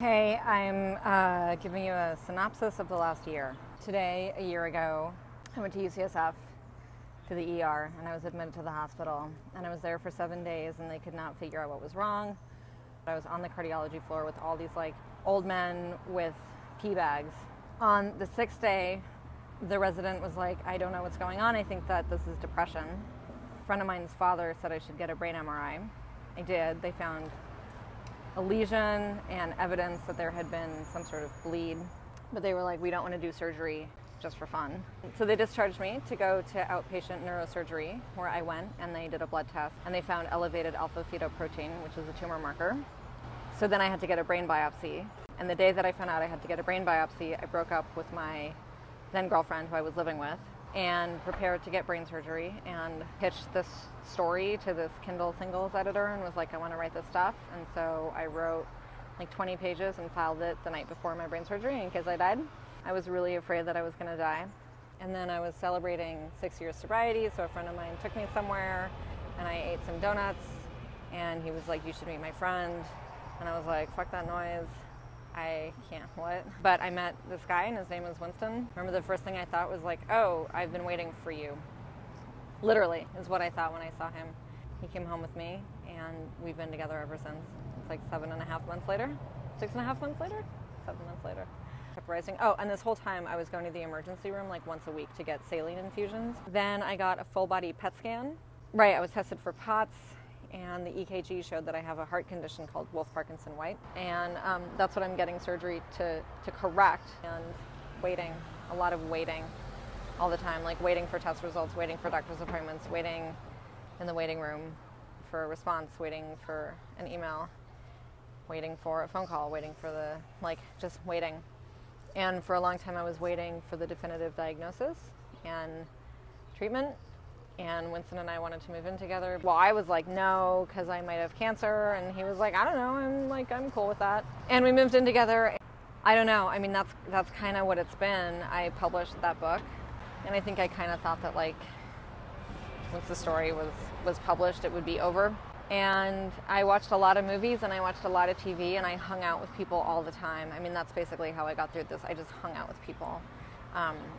Hey, I'm giving you a synopsis of the last year. Today, a year ago, I went to UCSF to the ER and I was admitted to the hospital. And I was there for 7 days and they could not figure out what was wrong. I was on the cardiology floor with all these old men with pee bags. On the 6th day, the resident was like, I don't know what's going on. I think that this is depression. A friend of mine's father said I should get a brain MRI. I did. They found a lesion and evidence that there had been some sort of bleed. But they were like, we don't want to do surgery just for fun. So they discharged me to go to outpatient neurosurgery, where I went and they did a blood test and they found elevated alpha-fetoprotein, which is a tumor marker. So then I had to get a brain biopsy. And the day that I found out I had to get a brain biopsy, I broke up with my then girlfriend, who I was living with, and prepared to get brain surgery and pitched this story to this Kindle singles editor and was like, I want to write this stuff. And so I wrote 20 pages and filed it the night before my brain surgery in case I died. I was really afraid that I was going to die. And then I was celebrating 6 years sobriety, so a friend of mine took me somewhere and I ate some donuts and he was like, you should meet my friend. And I was like, fuck that noise. I can't, what? But I met this guy and his name was Winston. Remember the first thing I thought was like, oh, I've been waiting for you. Literally is what I thought when I saw him. He came home with me and we've been together ever since. It's like 7.5 months later, 6.5 months later, 7 months later. Kept rising. Oh, and this whole time I was going to the emergency room once a week to get saline infusions. Then I got a full body PET scan. Right, I was tested for POTS. And the EKG showed that I have a heart condition called Wolff-Parkinson-White. And that's what I'm getting surgery to correct. And waiting, a lot of waiting all the time, waiting for test results, waiting for doctor's appointments, waiting in the waiting room for a response, waiting for an email, waiting for a phone call, waiting for just waiting. And for a long time I was waiting for the definitive diagnosis and treatment. And Winston and I wanted to move in together. Well, I was like, no, because I might have cancer. And he was like, I don't know, I'm cool with that. And we moved in together. I don't know. I mean, that's kind of what it's been. I published that book. And I think I kind of thought that once the story was published, it would be over. And I watched a lot of movies and I watched a lot of TV and I hung out with people all the time. I mean, that's basically how I got through this. I just hung out with people.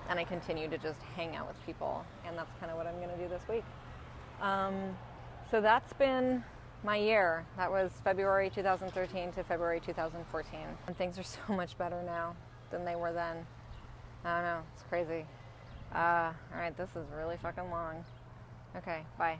And I continue to just hang out with people, and that's kind of what I'm going to do this week. So that's been my year. That was February 2013 to February 2014. And things are so much better now than they were then. I don't know, it's crazy. All right, this is really fucking long. Okay, bye.